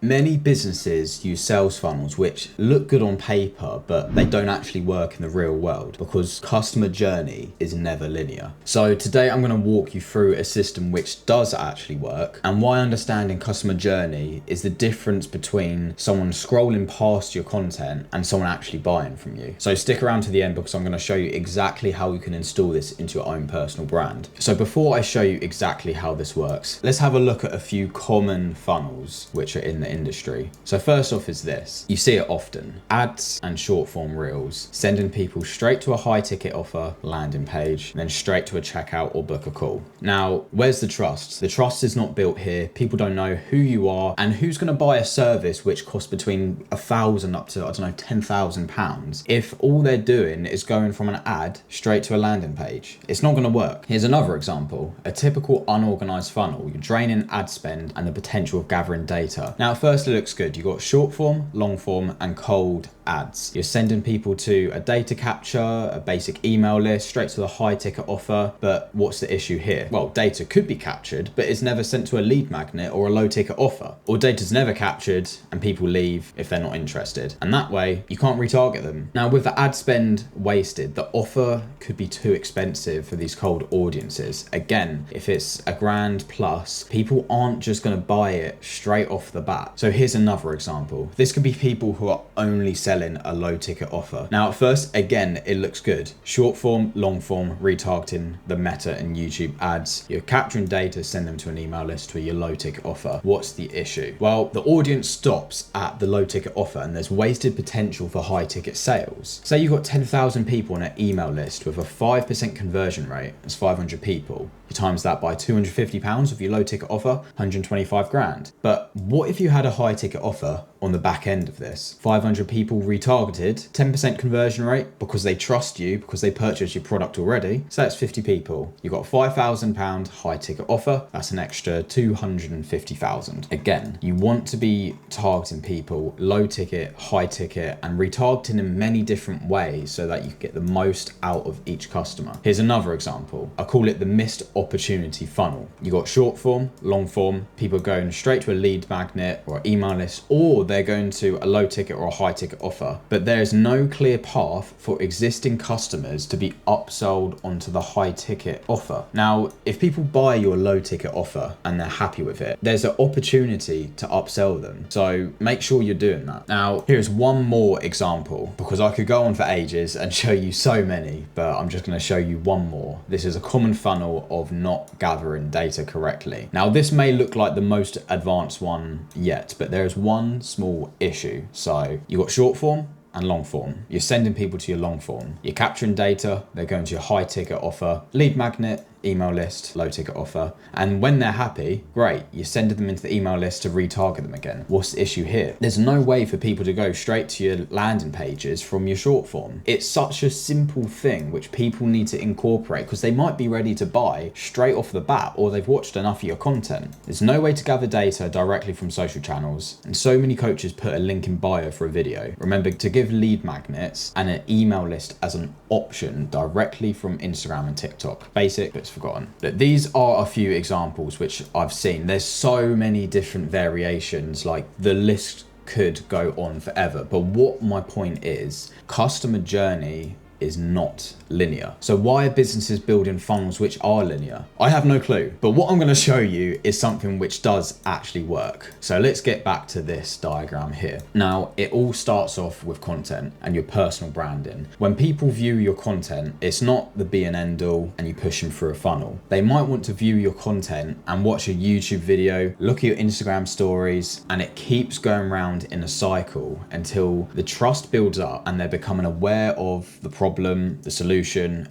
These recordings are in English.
Many businesses use sales funnels which look good on paper, but they don't actually work in the real world because customer journey is never linear. So today I'm going to walk you through a system which does actually work and why understanding customer journey is the difference between someone scrolling past your content and someone actually buying from you. So stick around to the end because I'm going to show you exactly how you can install this into your own personal brand. So before I show you exactly how this works, let's have a look at a few common funnels which are in the industry. So first off is this. You see it often. Ads and short form reels, sending people straight to a high ticket offer landing page, then straight to a checkout or book a call. Now, where's the trust? The trust is not built here. People don't know who you are and who's going to buy a service which costs between £1,000 up to, £10,000 if all they're doing is going from an ad straight to a landing page. It's not going to work. Here's another example. A typical unorganized funnel. You're draining ad spend and the potential of gathering data. Now, first it looks good. You've got short form, long form, and cold ads. You're sending people to a data capture, a basic email list, straight to the high ticket offer. But what's the issue here? Well, data could be captured, but it's never sent to a lead magnet or a low ticket offer. Or data's never captured and people leave if they're not interested. And that way you can't retarget them. Now with the ad spend wasted, the offer could be too expensive for these cold audiences. Again, if it's £1,000 plus, people aren't just going to buy it straight off the bat. So here's another example. This could be people who are only selling a low ticket offer. Now at first, again, it looks good. Short form, long form, retargeting the Meta and YouTube ads. You're capturing data, send them to an email list for your low ticket offer. What's the issue? Well, the audience stops at the low ticket offer and there's wasted potential for high ticket sales. Say you've got 10,000 people on an email list with a 5% conversion rate, that's 500 people. You times that by £250 of your low ticket offer, 125 grand. But what if you had a high ticket offer on the back end of this? 500 people retargeted, 10% conversion rate because they trust you, because they purchased your product already. So that's 50 people. You've got a £5,000 high ticket offer. That's an extra 250,000. Again, you want to be targeting people low ticket, high ticket, and retargeting in many different ways so that you get the most out of each customer. Here's another example. I call it the missed opportunity funnel. You got short form, long form, people going straight to a lead magnet or email list, or they're going to a low ticket or a high ticket offer, but there's no clear path for existing customers to be upsold onto the high ticket offer. Now, if people buy your low ticket offer and they're happy with it, there's an opportunity to upsell them. So make sure you're doing that. Now, here's one more example because I could go on for ages and show you so many, but I'm just going to show you one more. This is a common funnel of not gathering data correctly. Now, this may look like the most advanced one yet, but there's one small issue. So you got short form and long form. You're sending people to your long form. You're capturing data. They're going to your high ticket offer, lead magnet, email list, low ticket offer. And when they're happy, great, you're sending them into the email list to retarget them again. What's the issue here? There's no way for people to go straight to your landing pages from your short form. It's such a simple thing which people need to incorporate because they might be ready to buy straight off the bat or they've watched enough of your content. There's no way to gather data directly from social channels. And so many coaches put a link in bio for a video. Remember to give lead magnets and an email list as an option directly from Instagram and TikTok. Basic, but forgotten. But these are a few examples which I've seen. There's so many different variations, like the list could go on forever. But what my point is, customer journey is not linear. So why are businesses building funnels which are linear? I have no clue, but what I'm going to show you is something which does actually work. So let's get back to this diagram here. Now, it all starts off with content and your personal branding. When people view your content, it's not the be and end all and you push them through a funnel. They might want to view your content and watch a YouTube video, look at your Instagram stories, and it keeps going around in a cycle until the trust builds up and they're becoming aware of the problem, the solution,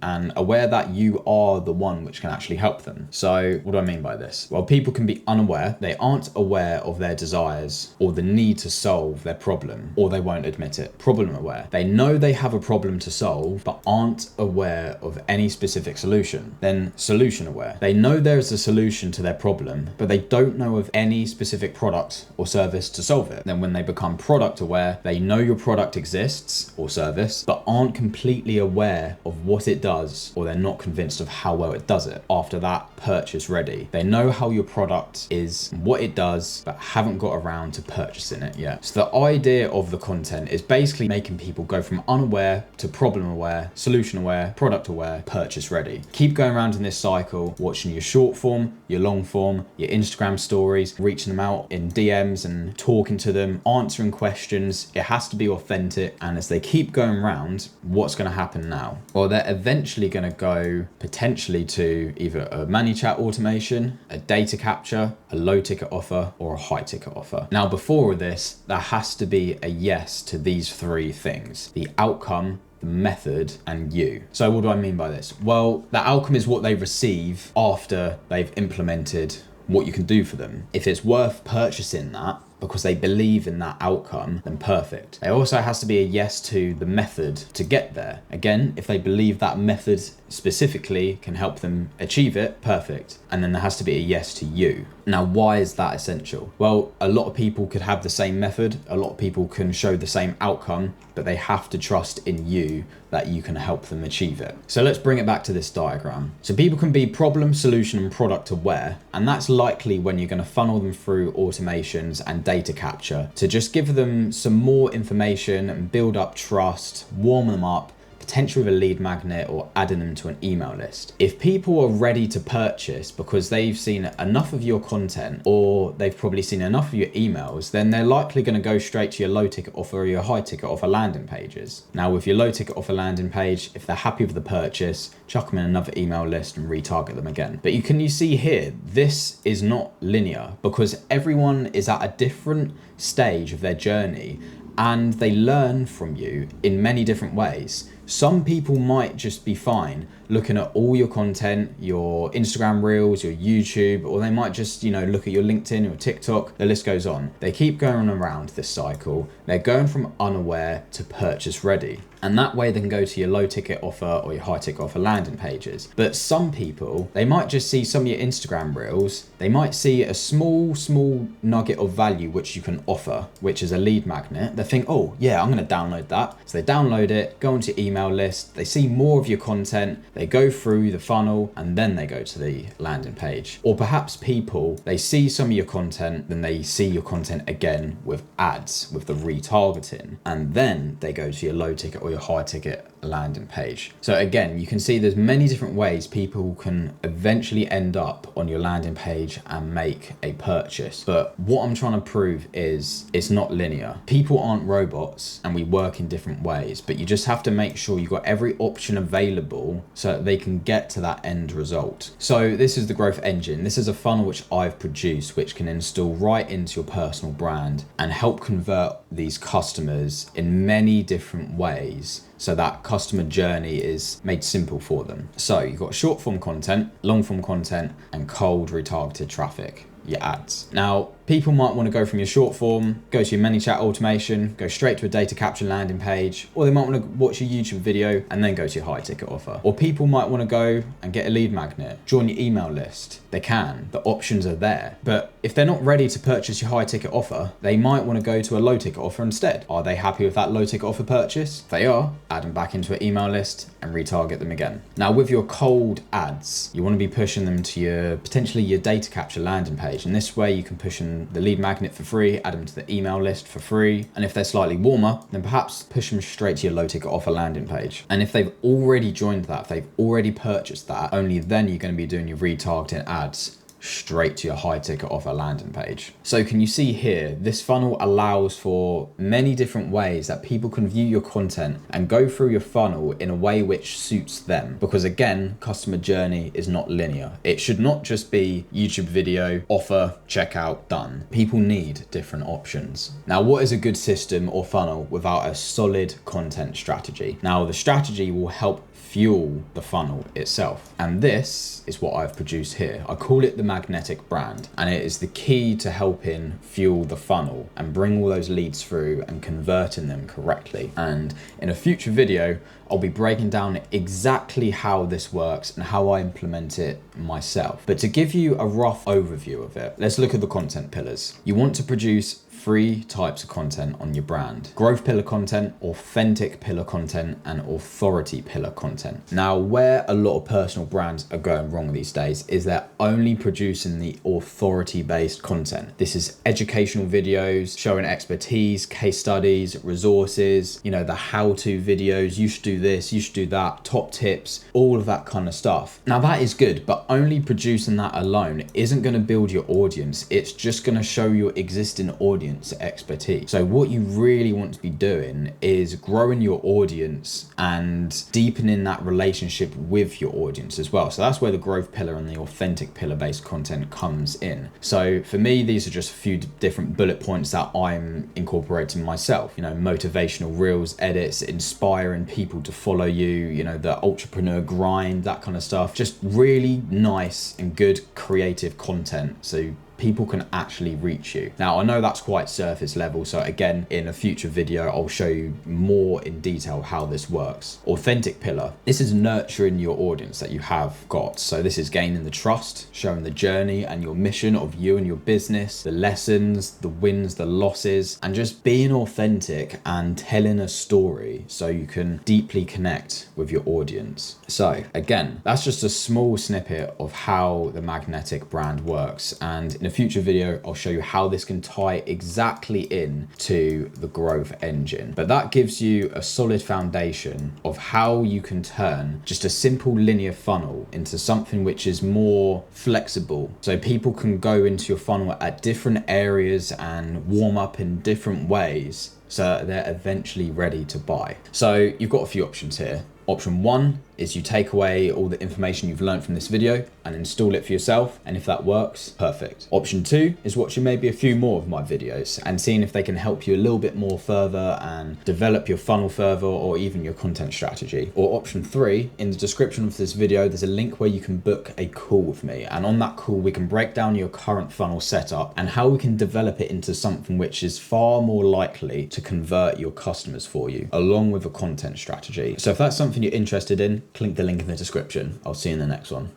and aware that you are the one which can actually help them. So what do I mean by this? Well, people can be unaware. They aren't aware of their desires or the need to solve their problem, or they won't admit it. Problem aware. They know they have a problem to solve, but aren't aware of any specific solution. Then solution aware. They know there is a solution to their problem, but they don't know of any specific product or service to solve it. Then when they become product aware, they know your product exists or service, but aren't completely completely aware of what it does, or they're not convinced of how well it does it after that purchase ready. They know how your product is, what it does, but haven't got around to purchasing it yet. So the idea of the content is basically making people go from unaware to problem aware, solution aware, product aware, purchase ready. Keep going around in this cycle, watching your short form, your long form, your Instagram stories, reaching them out in DMs and talking to them, answering questions. It has to be authentic. And as they keep going around, what's going to happen now? Well, they're eventually going to go potentially to either a ManyChat automation, a data capture, a low ticket offer, or a high ticket offer. Now, before all this, there has to be a yes to these three things: the outcome, the method, and you. So what do I mean by this? Well, the outcome is what they receive after they've implemented what you can do for them. If it's worth purchasing that because they believe in that outcome, then perfect. There also has to be a yes to the method to get there. Again, if they believe that method specifically can help them achieve it, perfect. And then there has to be a yes to you. Now, why is that essential? Well, a lot of people could have the same method, a lot of people can show the same outcome, but they have to trust in you that you can help them achieve it. So let's bring it back to this diagram. So people can be problem, solution, and product aware, and that's likely when you're going to funnel them through automations and data capture to just give them some more information and build up trust, warm them up, potentially with a lead magnet or adding them to an email list. If people are ready to purchase because they've seen enough of your content, or they've probably seen enough of your emails, then they're likely going to go straight to your low ticket offer or your high ticket offer landing pages. Now, with your low ticket offer landing page, if they're happy with the purchase, chuck them in another email list and retarget them again. But you see here, this is not linear because everyone is at a different stage of their journey and they learn from you in many different ways. Some people might just be fine looking at all your content, your Instagram reels, your YouTube, or they might just, look at your LinkedIn or TikTok, the list goes on. They keep going around this cycle. They're going from unaware to purchase ready. And that way they can go to your low ticket offer or your high ticket offer landing pages. But some people, they might just see some of your Instagram reels. They might see a small nugget of value which you can offer, which is a lead magnet. They think, oh yeah, I'm going to download that. So they download it, go onto your email list. They see more of your content. They go through the funnel and then they go to the landing page. Or perhaps people, they see some of your content, then they see your content again with ads, with the retargeting. And then they go to your low ticket or your high ticket landing page. So again, you can see there's many different ways people can eventually end up on your landing page and make a purchase. But what I'm trying to prove is it's not linear. People aren't robots and we work in different ways, but you just have to make sure you've got every option available so that they can get to that end result. So this is the growth engine. This is a funnel which I've produced, which can install right into your personal brand and help convert these customers in many different ways, so that customer journey is made simple for them. So you've got short form content, long form content, and cold retargeted traffic, your ads. Now, people might want to go from your short form, go to your ManyChat automation, go straight to a data capture landing page, or they might want to watch a YouTube video and then go to your high ticket offer. Or people might want to go and get a lead magnet, join your email list. They can, the options are there. But if they're not ready to purchase your high ticket offer, they might want to go to a low ticket offer instead. Are they happy with that low ticket offer purchase? If they are, add them back into an email list and retarget them again. Now with your cold ads, you want to be pushing them to potentially your data capture landing page. And this way you can push them the lead magnet for free, add them to the email list for free. And if they're slightly warmer, then perhaps push them straight to your low ticket offer landing page. And if they've already joined that, if they've already purchased that, only then you're going to be doing your retargeting ads straight to your high ticket offer landing page. So can you see here, this funnel allows for many different ways that people can view your content and go through your funnel in a way which suits them. Because again, customer journey is not linear. It should not just be YouTube video, offer, checkout, done. People need different options. Now, what is a good system or funnel without a solid content strategy? Now, the strategy will help fuel the funnel itself. And this is what I've produced here. I call it the magnetic brand, and it is the key to helping fuel the funnel and bring all those leads through and converting them correctly. And in a future video, I'll be breaking down exactly how this works and how I implement it myself. But to give you a rough overview of it, let's look at the content pillars. You want to produce three types of content on your brand: growth pillar content, authentic pillar content, and authority pillar content. Now, where a lot of personal brands are going wrong these days is they're only producing the authority-based content. This is educational videos showing expertise, case studies, resources, the how-to videos, you should do this, you should do that, top tips, all of that kind of stuff. Now that is good, but only producing that alone isn't going to build your audience. It's just going to show your existing audience expertise. So what you really want to be doing is growing your audience and deepening that relationship with your audience as well. So that's where the growth pillar and the authentic pillar based content comes in. So for me, these are just a few different bullet points that I'm incorporating myself. Motivational reels, edits, inspiring people to follow you, the entrepreneur grind, that kind of stuff. Just really nice and good creative content so people can actually reach you. Now, I know that's quite surface level, so again, in a future video, I'll show you more in detail how this works. Authentic pillar. This is nurturing your audience that you have got. So this is gaining the trust, showing the journey and your mission of you and your business, the lessons, the wins, the losses, and just being authentic and telling a story so you can deeply connect with your audience. So again, that's just a small snippet of how the Magnetic brand works. And in a future video, I'll show you how this can tie exactly in to the growth engine. But that gives you a solid foundation of how you can turn just a simple linear funnel into something which is more flexible. So people can go into your funnel at different areas and warm up in different ways so they're eventually ready to buy. So you've got a few options here. Option one is you take away all the information you've learned from this video and install it for yourself. And if that works, perfect. Option two is watching maybe a few more of my videos and seeing if they can help you a little bit more further and develop your funnel further or even your content strategy. Or option three, in the description of this video, there's a link where you can book a call with me. And on that call, we can break down your current funnel setup and how we can develop it into something which is far more likely to convert your customers for you, along with a content strategy. So if that's something you're interested in, click the link in the description. I'll see you in the next one.